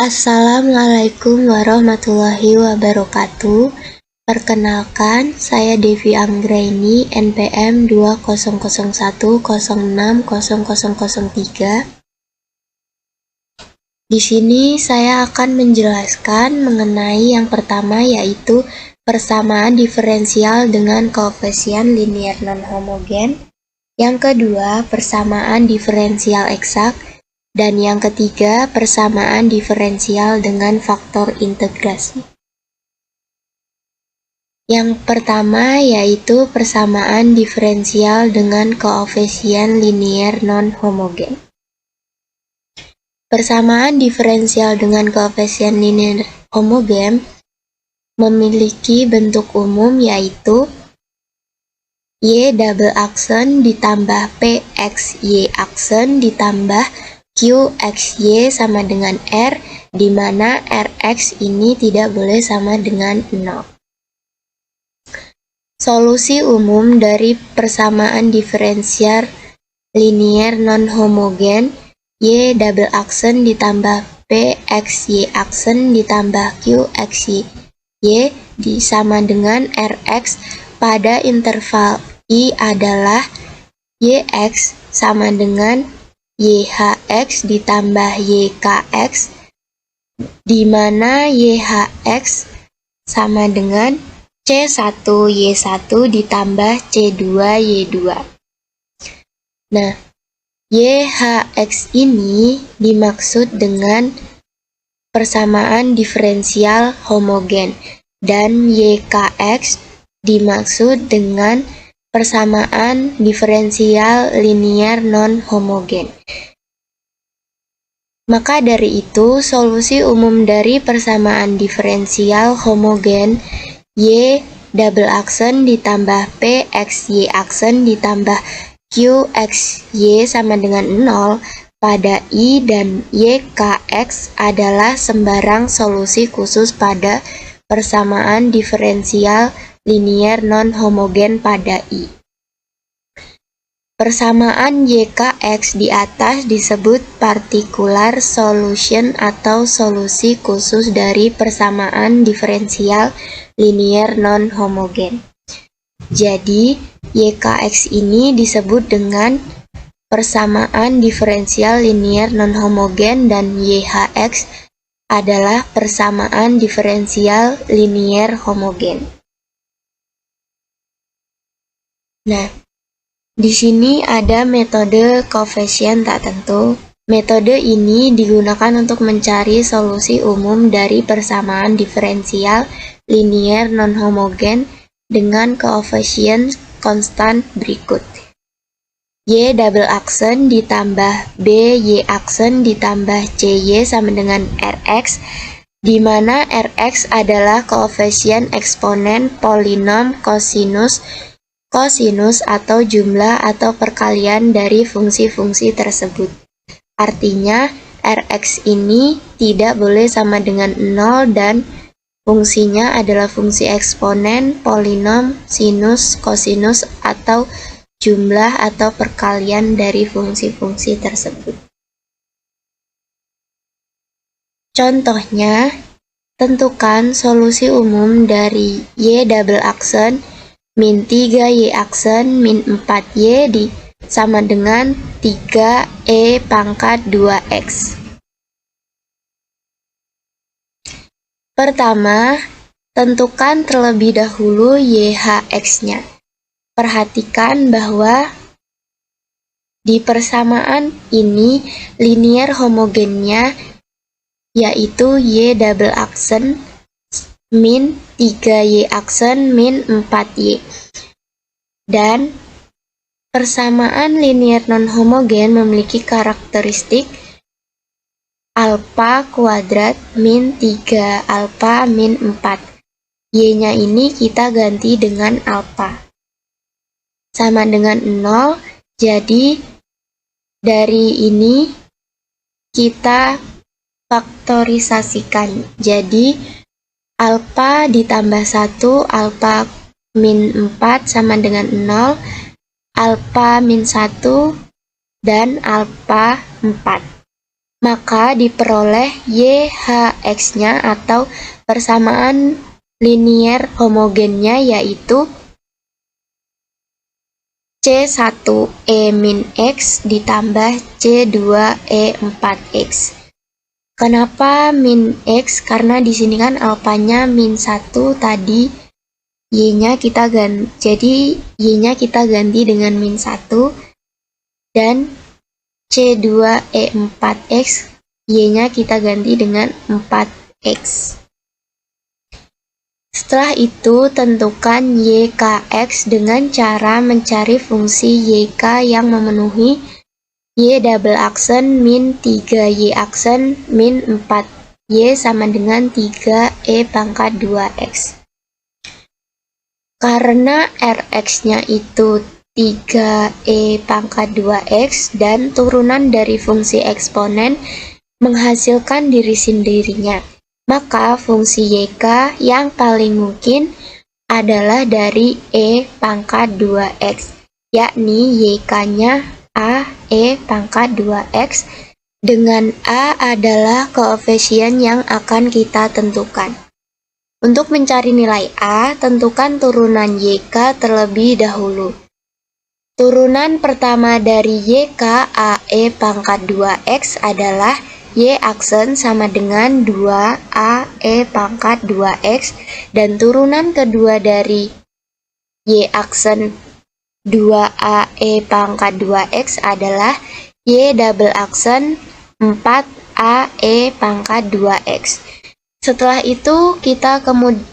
Assalamualaikum warahmatullahi wabarakatuh. Perkenalkan, saya Devi Anggraini, NPM 2001060003. Di sini saya akan menjelaskan mengenai yang pertama, yaitu persamaan diferensial dengan koefisien linier non-homogen. Yang kedua, persamaan diferensial eksak. Dan yang ketiga, persamaan diferensial dengan faktor integrasi. Yang pertama yaitu persamaan diferensial dengan koefisien linier non-homogen. Persamaan diferensial dengan koefisien linier homogen memiliki bentuk umum yaitu Y double aksen ditambah PXY aksen ditambah QXY sama dengan R, di mana RX ini tidak boleh sama dengan 0. Solusi umum dari persamaan diferensial linier non-homogen Y double aksen ditambah PXY aksen ditambah QXY sama dengan RX pada interval I adalah YX sama dengan YHX ditambah YKX, di mana YHX sama dengan C1Y1 ditambah C2Y2. Nah, YHX ini dimaksud dengan persamaan diferensial homogen dan YKX dimaksud dengan persamaan diferensial linier non-homogen. Maka dari itu, solusi umum dari persamaan diferensial homogen Y double aksen ditambah PXY aksen ditambah QXY sama dengan 0 pada I dan YKX adalah sembarang solusi khusus pada persamaan diferensial linier non-homogen pada I. Persamaan YKX di atas disebut particular solution atau solusi khusus dari persamaan diferensial linier non-homogen. Jadi, YKX ini disebut dengan persamaan diferensial linier non-homogen dan YHX adalah persamaan diferensial linier homogen. Nah, di sini ada metode koefisien tak tentu. Metode ini digunakan untuk mencari solusi umum dari persamaan diferensial linier non-homogen dengan koefisien konstan berikut. Y double aksen ditambah BY aksen ditambah CY sama dengan RX, di mana RX adalah koefisien eksponen polinom kosinus atau jumlah atau perkalian dari fungsi-fungsi tersebut. Artinya, Rx ini tidak boleh sama dengan 0 dan fungsinya adalah fungsi eksponen, polinom, sinus, kosinus, atau jumlah atau perkalian dari fungsi-fungsi tersebut. Contohnya, tentukan solusi umum dari Y double aksen min 3Y aksen min 4Y sama dengan 3E pangkat 2X. Pertama, tentukan terlebih dahulu YHX-nya. Perhatikan bahwa di persamaan ini linier homogennya yaitu Y double aksen min 3Y aksen min 4Y. Dan persamaan linier non-homogen memiliki karakteristik alfa kuadrat min 3 alfa min 4. Y-nya ini kita ganti dengan alfa. Sama dengan 0, jadi dari ini kita faktorisasikan. Jadi alfa ditambah 1, alfa min 4 sama dengan 0, alfa min 1, dan alfa 4. maka diperoleh YHX-nya atau persamaan linier homogennya yaitu C1E min X ditambah C2E 4X. Kenapa min X? Karena di sini kan alfanya min 1 tadi, Y-nya kita ganti, jadi Y-nya kita ganti dengan min 1, dan C2E 4X, Y-nya kita ganti dengan 4X. Setelah itu, tentukan YKX dengan cara mencari fungsi YK yang memenuhi Y double aksen min 3Y aksen min 4Y sama dengan 3E pangkat 2X. Karena Rx-nya itu 3E pangkat 2X dan turunan dari fungsi eksponen menghasilkan diri sendirinya, maka fungsi YK yang paling mungkin adalah dari E pangkat 2X, yakni YK-nya A E pangkat 2X, dengan A adalah koefisien yang akan kita tentukan. Untuk mencari nilai A, tentukan turunan YK terlebih dahulu. Turunan pertama dari YK AE pangkat 2X adalah Y aksen sama dengan 2AE pangkat 2X, dan turunan kedua dari Y aksen 2AE pangkat 2X adalah Y double aksen 4AE pangkat 2X. Setelah itu kita kemudian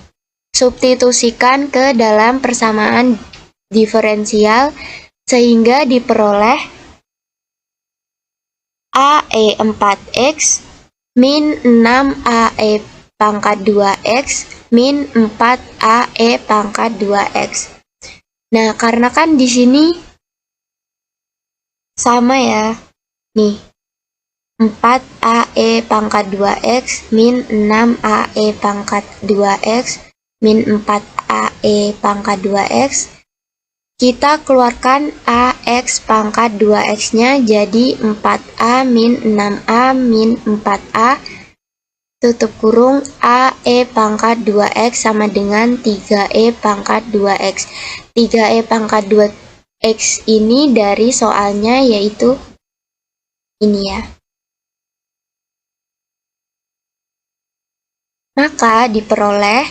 substitusikan ke dalam persamaan diferensial sehingga diperoleh AE 4X min 6AE pangkat 2X min 4AE pangkat 2X. Nah, karena kan di sini sama ya, nih 4AE pangkat 2X min 6AE pangkat 2X min 4AE pangkat 2X. Kita keluarkan AX pangkat 2X-nya jadi 4A min 6A min 4A, tutup kurung AE pangkat 2X sama dengan 3E pangkat 2X. 3E pangkat 2X ini dari soalnya yaitu ini ya. Maka diperoleh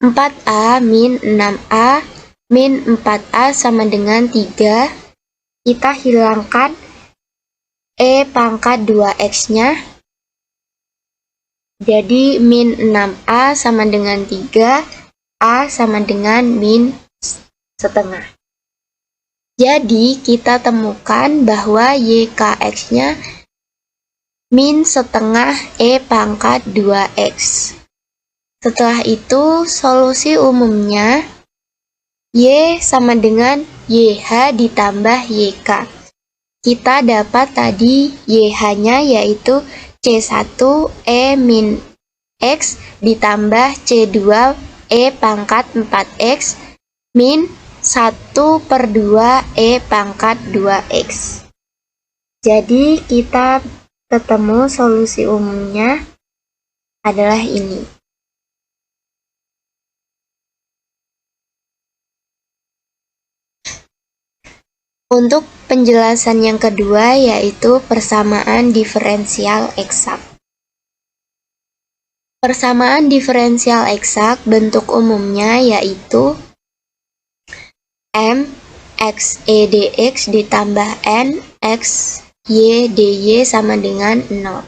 4A min 6A min 4A sama dengan 3. Kita hilangkan E pangkat 2X-nya. Jadi min 6A sama dengan 3, A sama dengan min setengah. Jadi kita temukan bahwa YKX-nya min setengah E pangkat 2X. Setelah itu solusi umumnya Y sama dengan YH ditambah YK. Kita dapat tadi YH-nya yaitu C1E min X ditambah C2E pangkat 4X min 1/2E pangkat 2X. Jadi kita ketemu solusi umumnya adalah ini. Untuk penjelasan yang kedua yaitu persamaan diferensial eksak. Persamaan diferensial eksak bentuk umumnya yaitu M X E dx ditambah N X Y dy sama dengan 0.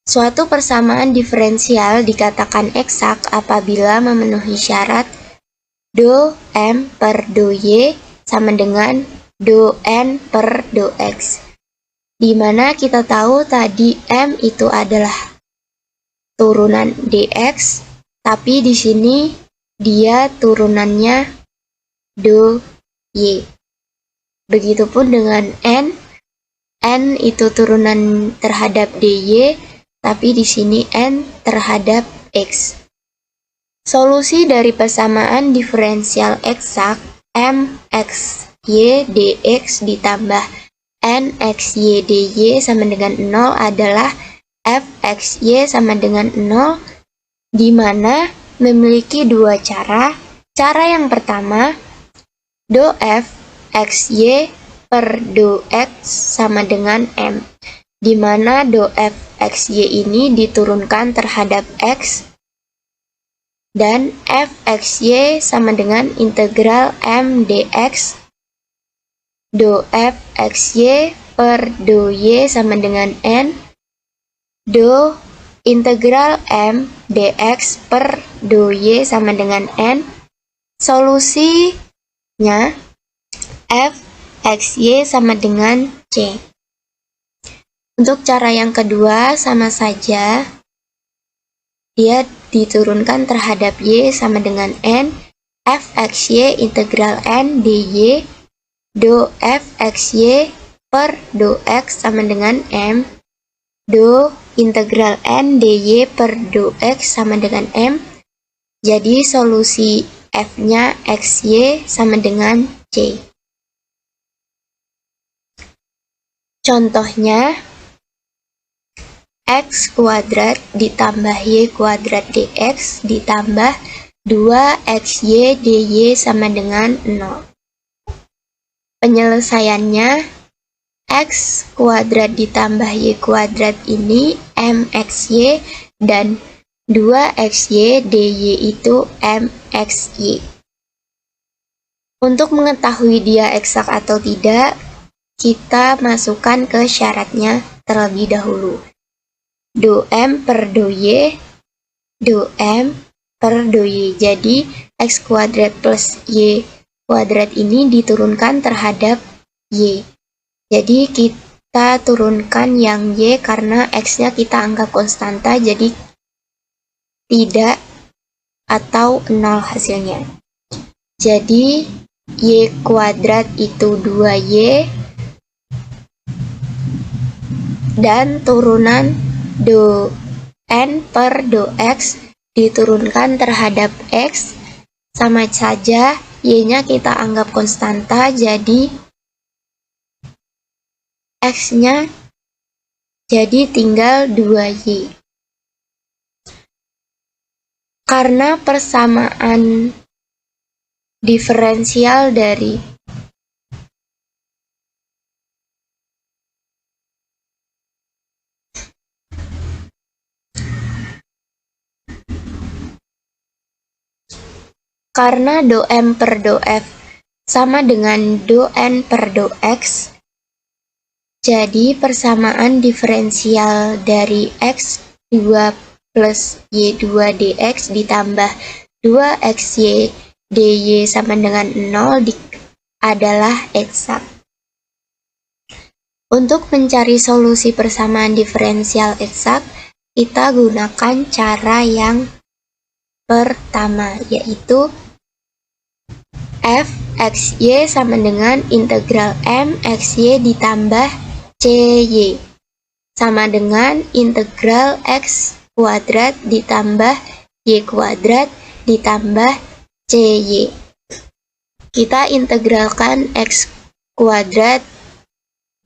Suatu persamaan diferensial dikatakan eksak apabila memenuhi syarat do M per do Y sama dengan do N per do X, di mana kita tahu tadi M itu adalah turunan dx, tapi di sini dia turunannya do Y. Begitupun dengan N itu turunan terhadap dy, tapi di sini N terhadap X. Solusi dari persamaan diferensial eksak M X Y dx ditambah n x y dy sama dengan 0 adalah f x y sama dengan 0, di mana memiliki dua cara. Cara yang pertama, do f x y per do x sama dengan m, di mana do f x y ini diturunkan terhadap x, dan f x y sama dengan integral m dx. Do f x y per do y sama dengan n, do integral m dx per do y sama dengan n. Solusinya f x y sama dengan c. Untuk cara yang kedua sama saja, dia diturunkan terhadap y sama dengan n, f x y integral n dy, do f x y per do x sama dengan m, do integral n dy per do x sama dengan m. Jadi solusi f-nya xy sama dengan c. Contohnya, x kuadrat ditambah y kuadrat dx ditambah 2xy dy sama dengan 0. Penyelesaiannya, x kuadrat ditambah y kuadrat ini mxy dan 2xy dy itu mxy. Untuk mengetahui dia eksak atau tidak, kita masukkan ke syaratnya terlebih dahulu. Do m per do y, do m per do y. Jadi x kuadrat plus y kuadrat ini diturunkan terhadap y. Jadi kita turunkan yang y karena x-nya kita anggap konstanta, jadi tidak atau 0 hasilnya. Jadi y kuadrat itu 2y dan turunan do n per do x diturunkan terhadap x, sama saja y-nya kita anggap konstanta, jadi x-nya jadi tinggal 2y. Karena persamaan diferensial dari Karena do m per do f sama dengan do n per do x, jadi persamaan diferensial dari x2 plus y2 dx ditambah 2xy dy sama dengan 0 adalah eksak. Untuk mencari solusi persamaan diferensial eksak, kita gunakan cara yang pertama, yaitu f xy sama dengan integral m xy ditambah cy sama dengan integral x kuadrat ditambah y kuadrat ditambah cy. Kita integralkan x kuadrat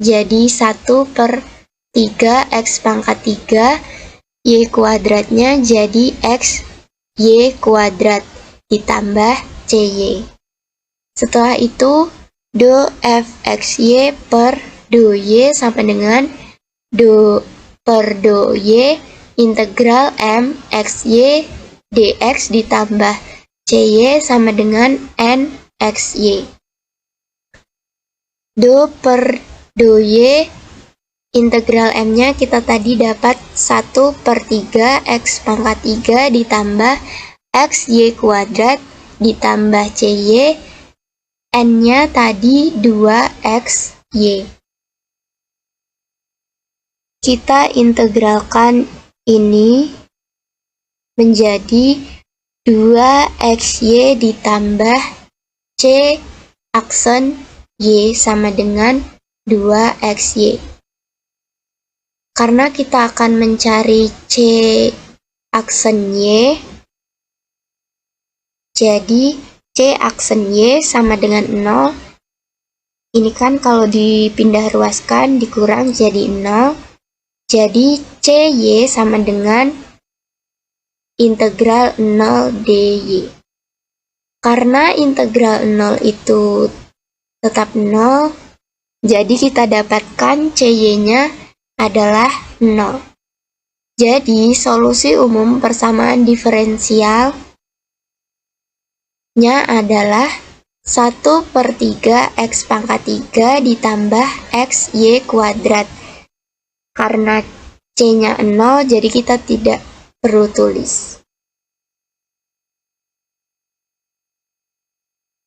jadi 1/3 x pangkat 3, y kuadratnya jadi x y kuadrat ditambah cy. Setelah itu, do f xy per do y sama dengan do per do y integral m xy dx ditambah cy sama dengan n xy. Do per do y integral m-nya kita tadi dapat 1/3 x pangkat 3 ditambah x y kuadrat ditambah cy, n-nya tadi 2xy. Kita integralkan ini menjadi 2xy ditambah c aksen y sama dengan 2xy. Karena kita akan mencari c aksen y, jadi c aksen y sama dengan 0. Ini kan kalau dipindah ruaskan dikurang jadi 0. Jadi CY sama dengan integral 0 DY. Karena integral 0 itu tetap 0, jadi kita dapatkan CY-nya adalah 0. Jadi solusi umum persamaan diferensialnya adalah 1/3 X pangkat 3 ditambah XY kuadrat. Karena C-nya 0, jadi kita tidak perlu tulis.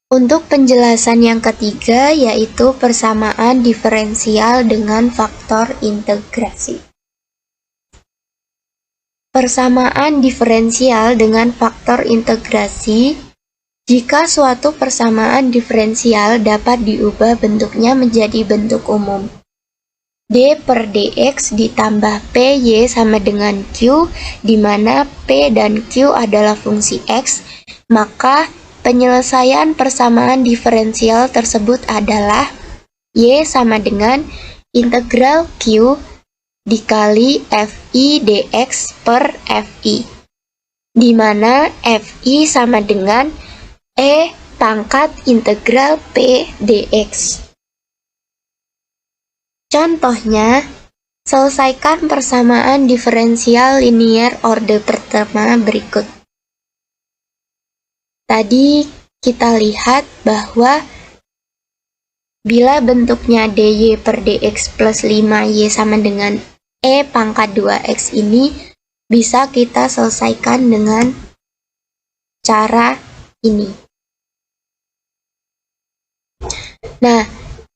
Untuk penjelasan yang ketiga, yaitu persamaan diferensial dengan faktor integrasi. Persamaan diferensial dengan faktor integrasi. Jika suatu persamaan diferensial dapat diubah bentuknya menjadi bentuk umum. D per dx ditambah PY sama dengan Q, di mana P dan Q adalah fungsi X, maka penyelesaian persamaan diferensial tersebut adalah Y sama dengan integral Q dikali Fi dx per Fi, di mana Fi sama dengan E pangkat integral P dx. Contohnya, selesaikan persamaan diferensial linier orde pertama berikut. Tadi kita lihat bahwa bila bentuknya dy per dx plus 5y sama dengan e pangkat 2x ini bisa kita selesaikan dengan cara ini. Nah,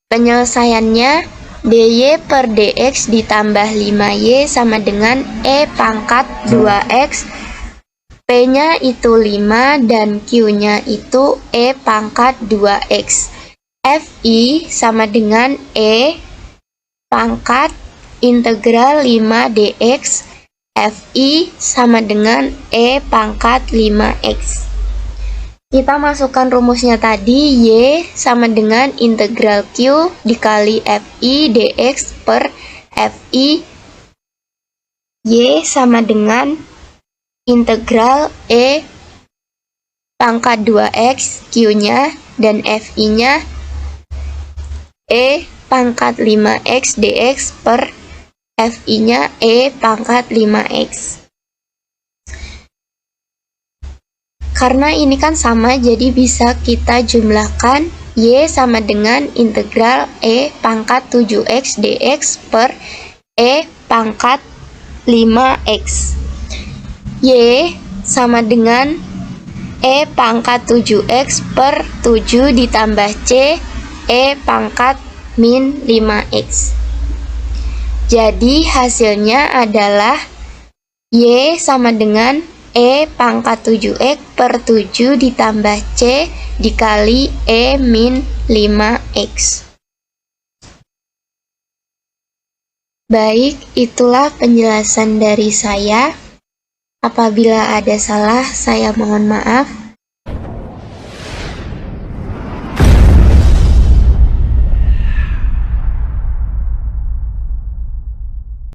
penyelesaiannya dy per dx ditambah 5y sama dengan e pangkat 2x, P-nya itu 5 dan Q-nya itu E pangkat 2X. Fi sama dengan E pangkat integral 5 dx. Fi sama dengan E pangkat 5X. Kita masukkan rumusnya tadi, Y sama dengan integral Q dikali Fi dx per Fi. Y sama dengan integral E pangkat 2X Q-nya dan Fi-nya E pangkat 5X dx per Fi-nya E pangkat 5X. Karena ini kan sama, jadi bisa kita jumlahkan Y sama dengan integral E pangkat 7X dx per E pangkat 5X. Y sama dengan E pangkat 7X per 7 ditambah C E pangkat min 5X. Jadi hasilnya adalah Y sama dengan E pangkat 7X per 7 ditambah C dikali E min 5X. Baik, itulah penjelasan dari saya. Apabila ada salah, saya mohon maaf.